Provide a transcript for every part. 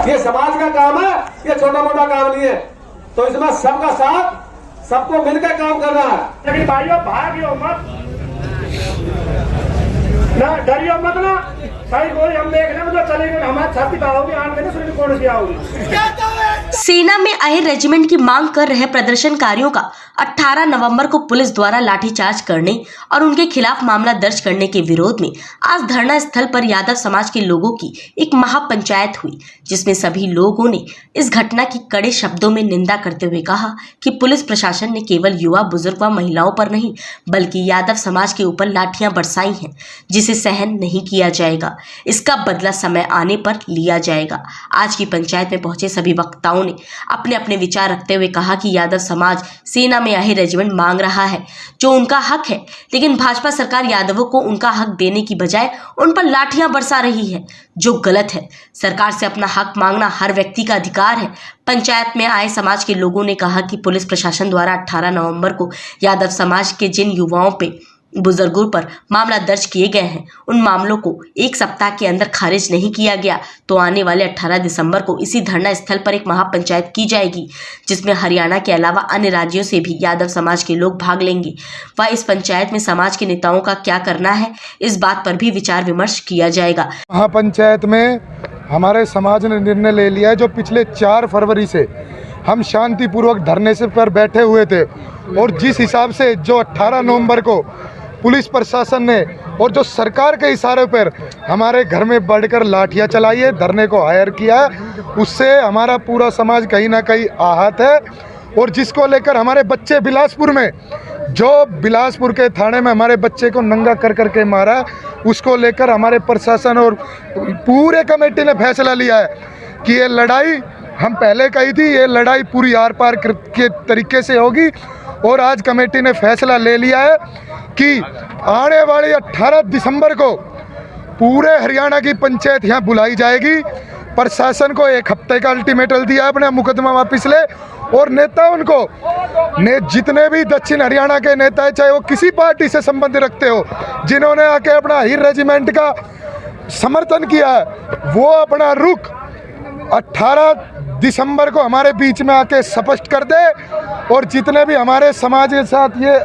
ये समाज का काम है, ये छोटा मोटा काम नहीं है। तो इसमें सबका साथ, सबको मिलकर काम करना है। लेकिन भाइयों भागियो मत ना, डरियो मत ना। सही गोली हम देखने में जो चलेगी हमारे छाती पाओगी आन में सुनी कौन सी आओगी। सेना में आए रेजिमेंट की मांग कर रहे प्रदर्शनकारियों का 18 नवंबर को पुलिस द्वारा लाठीचार्ज करने और उनके खिलाफ मामला दर्ज करने के विरोध में आज धरना स्थल पर यादव समाज के लोगों की एक महापंचायत हुई, जिसमें सभी लोगों ने इस घटना की कड़े शब्दों में निंदा करते हुए कहा कि पुलिस प्रशासन ने केवल युवा, बुजुर्ग व महिलाओं पर नहीं बल्कि यादव समाज के ऊपर लाठियां बरसाई हैं, जिसे सहन नहीं किया जाएगा। इसका बदला समय आने पर लिया जाएगा। आज की पंचायत में पहुंचे सभी वक्ताओं ने अपने अपने विचार रखते हुए कहा कि यादव समाज सेना में आए रेजिमेंट मांग रहा है, जो उनका हक है, लेकिन भाजपा सरकार यादवों को उनका हक देने की बजाय उन पर लाठियां बरसा रही है, जो गलत है। सरकार से अपना हक मांगना हर व्यक्ति का अधिकार है। पंचायत में आए समाज के लोगों ने कहा कि पुलिस प्रशासन द्वारा 18 नवंबर को यादव समाज के जिन युवाओं पे, बुजुर्गों पर मामला दर्ज किए गए हैं, उन मामलों को एक सप्ताह के अंदर खारिज नहीं किया गया तो आने वाले 18 दिसंबर को इसी धरना स्थल पर एक महापंचायत की जाएगी, जिसमें हरियाणा के अलावा अन्य राज्यों से भी यादव समाज के लोग भाग लेंगे। वह इस पंचायत में समाज के नेताओं का क्या करना है, इस बात पर भी विचार विमर्श किया जाएगा। महापंचायत में हमारे समाज ने निर्णय ले लिया है, जो पिछले 4 फरवरी से हम शांतिपूर्वक धरने से पर बैठे हुए थे, और जिस हिसाब से जो 18 नवंबर को पुलिस प्रशासन ने और जो सरकार के इशारे पर हमारे घर में बढ़कर लाठियां चलाई है, धरने को हायर किया है, उससे हमारा पूरा समाज कहीं ना कहीं आहत है। और जिसको लेकर हमारे बच्चे बिलासपुर में, जो बिलासपुर के थाने में हमारे बच्चे को नंगा कर करके मारा, उसको लेकर हमारे प्रशासन और पूरे कमेटी ने फैसला लिया है कि ये लड़ाई, हम पहले कही थी, ये लड़ाई पूरी आर पार के तरीके से होगी। और आज कमेटी ने फैसला ले लिया है कि आने वाले 18 दिसंबर को पूरे हरियाणा की पंचायत यहाँ बुलाई जाएगी। प्रशासन को 1 हफ्ते का अल्टीमेटम दिया, अपना मुकदमा वापस ले। और नेताओं को जितने भी दक्षिण हरियाणा के नेता है, चाहे वो किसी पार्टी से संबंध रखते हो, जिन्होंने आके अपना हिर रेजिमेंट का समर्थन किया है, वो अपना रुख 18 दिसंबर को हमारे बीच में आके स्पष्ट कर दे। और जितने भी हमारे समाज के साथ ये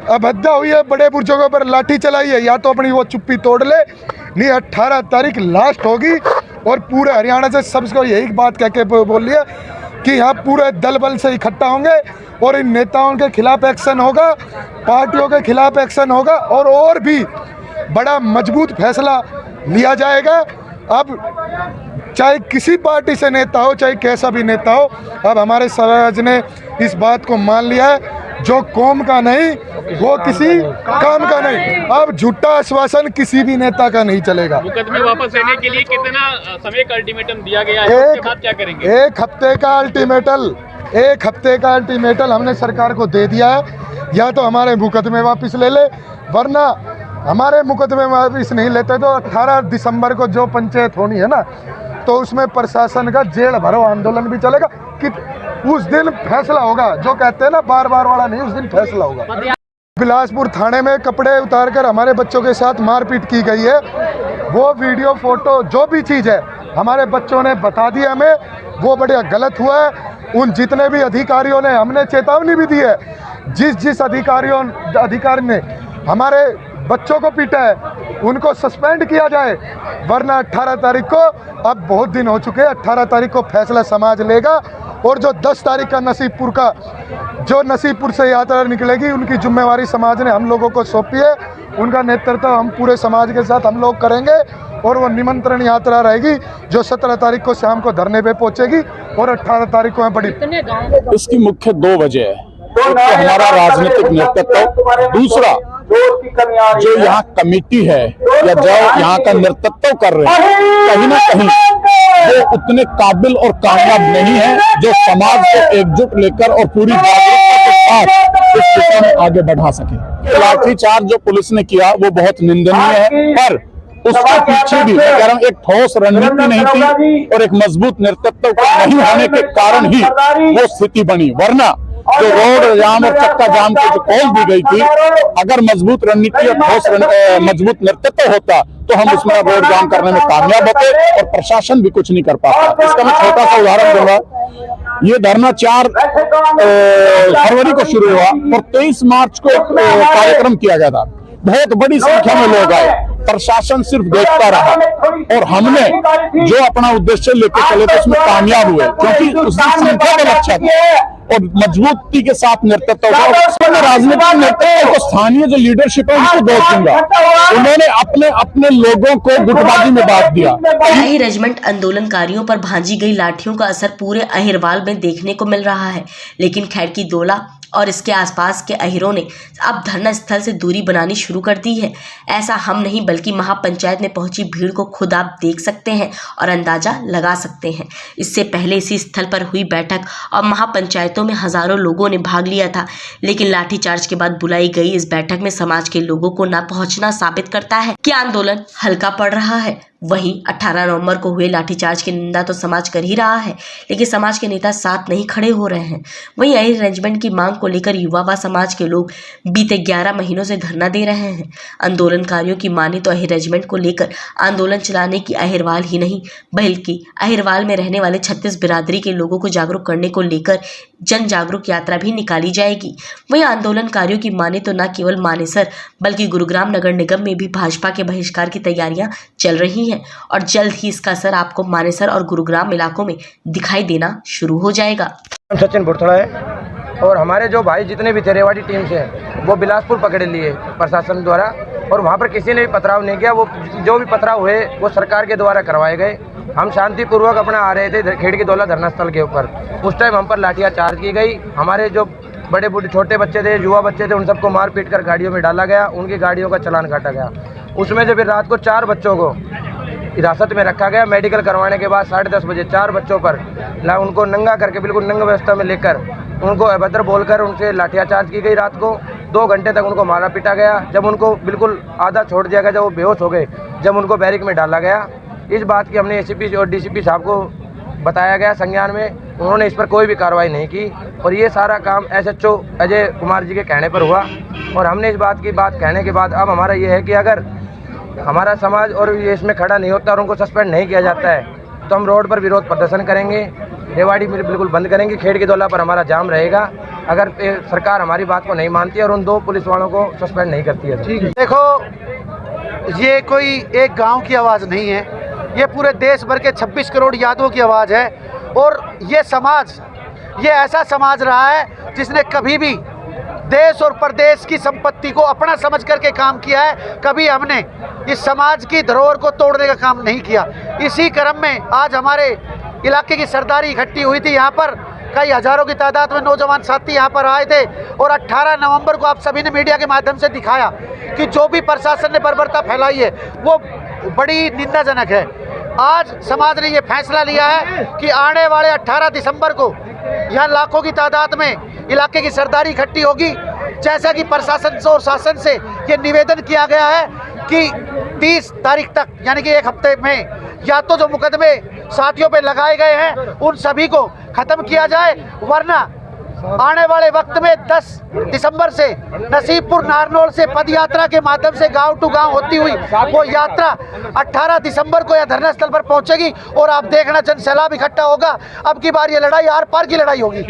अभद्रता हुई है, बड़े बुजुर्गों पर लाठी चलाई है, या तो अपनी वो चुप्पी तोड़ ले, नहीं 18 तारीख लास्ट होगी। और पूरे हरियाणा से सबको यही बात कह के बोल लिया कि यहाँ पूरे दल बल से इकट्ठा होंगे और इन नेताओं के खिलाफ एक्शन होगा, पार्टियों के खिलाफ एक्शन होगा, और भी बड़ा मजबूत फैसला लिया जाएगा। अब चाहे किसी पार्टी से नेता हो, चाहे कैसा भी नेता हो, अब हमारे समाज ने इस बात को मान लिया है, जो कौम का नहीं वो किसी काम का नहीं। अब झूठा आश्वासन किसी भी नेता का नहीं चलेगा। मुकदमे वापस लेने के लिए कितना समय का अल्टीमेटम दिया गया है, उसके बाद क्या करेंगे? 1 हफ्ते का अल्टीमेटम हमने सरकार को दे दिया है। या तो हमारे मुकदमे वापस ले ले, वरना हमारे मुकदमे वापस नहीं लेते तो 18 दिसंबर को जो पंचायत होनी है ना, तो उसमें प्रशासन का जेल भरो आंदोलन भी चलेगा। कि उस दिन फैसला होगा, जो कहते हैं ना बार बार वाला नहीं, उस दिन फैसला होगा। बिलासपुर थाने में कपड़े उतारकर हमारे बच्चों के साथ मारपीट की गई है, वो वीडियो, फोटो, जो भी चीज़ है हमारे बच्चों ने बता दिया हमें, वो बढ़िया गलत हुआ है। उन जितने भी अधिकारियों ने, हमने चेतावनी भी दी है, जिस अधिकारी ने हमारे बच्चों को पीटा है उनको सस्पेंड किया जाए, वरना 18 तारीख को, अब बहुत दिन हो चुके हैं, 18 तारीख को फैसला समाज लेगा। और जो 10 तारीख का नसीबपुर से यात्रा निकलेगी, उनकी जिम्मेवारी समाज ने हम लोगों को सौंपी है। उनका नेतृत्व हम पूरे समाज के साथ हम लोग करेंगे, और वो निमंत्रण यात्रा रहेगी जो 17 तारीख को शाम को धरने पे पहुंचेगी और 18 तारीख को बड़ी। इसकी मुख्य 2 वजह है। एक तो हमारा राजनीतिक नेतृत्व, दूसरा जो यहाँ कमेटी है या जो यहाँ का नेतृत्व कर रहे हैं, कहीं ना कहीं वो उतने काबिल और कामयाब नहीं है जो समाज को एकजुट लेकर और पूरी जागरूकता के साथ इस दिशा में आगे बढ़ा सके। लाठीचार्ज जो पुलिस ने किया वो बहुत निंदनीय है, पर उसके पीछे भी मैं कह रहा हूँ एक ठोस रणनीति नहीं थी और एक मजबूत नेतृत्व नहीं होने के कारण ही वो स्थिति बनी। वरना जो रोड जाम और चक्का जाम को जो कॉल दी गई थी, अगर मजबूत रणनीति और ठोस मजबूत नेतृत्व होता तो हम उसमें रोड जाम करने में कामयाब होते और प्रशासन भी कुछ नहीं कर पाता। इसका मैं छोटा सा उदाहरण दूंगा। ये धरना 4 फरवरी को शुरू हुआ और 23 मार्च को कार्यक्रम किया गया था। बहुत बड़ी संख्या में लोग आए, प्रशासन सिर्फ देखता रहा और हमने जो अपना उद्देश्य लेकर चले थे उसमें कामयाब हुए, क्योंकि उसकी संख्या बड़ा अच्छा था और मजबूती के साथ नेतृत्व था। राजनीतिक नेतृत्व को स्थानीय जो लीडरशिप है उसको दोष दूंगा, उन्होंने अपने अपने लोगों को गुटबाजी में बांट दिया। अहि रेजिमेंट आंदोलनकारियों पर भांजी गई लाठियों का असर पूरे अहिरवाल में देखने को मिल रहा है, लेकिन खैड़की दोला और इसके आसपास के अहिरों ने अब धरना स्थल से दूरी बनानी शुरू कर दी है। ऐसा हम नहीं बल्कि महापंचायत में पहुंची भीड़ को खुद आप देख सकते हैं और अंदाजा लगा सकते हैं। इससे पहले इसी स्थल पर हुई बैठक और महापंचायतों में हजारों लोगों ने भाग लिया था, लेकिन लाठीचार्ज के बाद बुलाई गई इस बैठक में समाज के लोगों को न पहुंचना साबित करता है कि आंदोलन हल्का पड़ रहा है। वहीं 18 नवंबर को हुए लाठीचार्ज की निंदा तो समाज कर ही रहा है, लेकिन समाज के नेता साथ नहीं खड़े हो रहे हैं। वहीं अहि रेजिमेंट की मांग को लेकर युवा व समाज के लोग बीते 11 महीनों से धरना दे रहे हैं। आंदोलनकारियों की माने तो अहि रेजिमेंट को लेकर आंदोलन चलाने की अहिरवाल ही नहीं बल्कि अहिरवाल में रहने वाले 36 बिरादरी के लोगों को जागरूक करने को लेकर जन जागरूक यात्रा भी निकाली जाएगी। वहीं आंदोलनकारियों की माने तो न केवल मानेसर बल्कि गुरुग्राम नगर निगम में भी भाजपा के बहिष्कार की तैयारियां चल रही हैं और जल्द ही इसका असर आपको मानेसर और गुरुग्राम इलाकों में दिखाई देना शुरू हो जाएगा। सचिन बुरथड़ा है और हमारे जो भाई जितने भी थे रेवाड़ी टीम से वो बिलासपुर पकड़े लिए प्रशासन द्वारा और वहाँ पर किसी ने भी पथराव नहीं किया। वो जो भी पथराव हुए वो सरकार के द्वारा करवाए गए। हम शांतिपूर्वक अपना आ रहे थे खैड़की दोला धरना स्थल के ऊपर। उस टाइम हम पर लाठियाँ चार्ज की गई। हमारे जो बड़े बूढ़े छोटे बच्चे थे, युवा बच्चे थे, उन सबको मार पीट कर गाड़ियों में डाला गया। उनकी गाड़ियों का चालान काटा गया। उसमें जब रात को 4 बच्चों को हिरासत में रखा गया। मेडिकल करवाने के बाद 10:30 बजे 4 बच्चों पर उनको नंगा करके बिल्कुल नंगा अवस्था में लेकर उनको अभद्र बोलकर उनसे लाठियाचार्ज की गई। रात को 2 घंटे तक उनको मारा पीटा गया। जब उनको बिल्कुल आधा छोड़ दिया गया, जब वो बेहोश हो गए, जब उनको बैरिक में डाला गया। इस बात की हमने एसीपी और डीसीपी साहब को बताया गया संज्ञान में। उन्होंने इस पर कोई भी कार्रवाई नहीं की और ये सारा काम एसएचओ अजय कुमार जी के कहने पर हुआ। और हमने इस बात कहने के बाद अब हमारा ये है कि अगर हमारा समाज और ये इसमें खड़ा नहीं होता और उनको सस्पेंड नहीं किया जाता है तो हम रोड पर विरोध प्रदर्शन करेंगे। रेवाड़ी मिल बिल्कुल बंद करेंगे। खैड़की दोला पर हमारा जाम रहेगा अगर सरकार हमारी बात को नहीं मानती है और उन 2 पुलिस वालों को सस्पेंड नहीं करती है। देखो, ये कोई एक गांव की आवाज़ नहीं है, ये पूरे देश भर के 26 करोड़ यादवों की आवाज़ है। और ये समाज, ये ऐसा समाज रहा है जिसने कभी भी देश और प्रदेश की संपत्ति को अपना समझ करके काम किया है। कभी हमने इस समाज की धरोहर को तोड़ने का काम नहीं किया। इसी क्रम में आज हमारे इलाके की सरदारी इकट्ठी हुई थी। यहाँ पर कई हजारों की तादाद में नौजवान साथी यहाँ पर आए थे और 18 नवंबर को आप सभी ने मीडिया के माध्यम से दिखाया कि जो भी प्रशासन ने बर्बरता फैलाई है वो बड़ी निंदाजनक है। आज समाज ने ये फैसला लिया है कि आने वाले 18 दिसंबर को यहाँ लाखों की तादाद में इलाके की सरदारी इकट्ठी होगी। जैसा कि प्रशासन से और शासन से ये निवेदन किया गया है कि 30 तारीख तक यानी कि 1 हफ्ते में या तो जो मुकदमे साथियों पे लगाए गए हैं उन सभी को खत्म किया जाए, वरना आने वाले वक्त में 10 दिसंबर से नसीबपुर नारनौल से पद यात्रा के माध्यम से गांव टू गांव होती हुई वो यात्रा 18 दिसंबर को यह धरना स्थल पर पहुंचेगी और आप देखना जन सैलाब इकट्ठा होगा। अब की बार ये लड़ाई आर पार की लड़ाई होगी।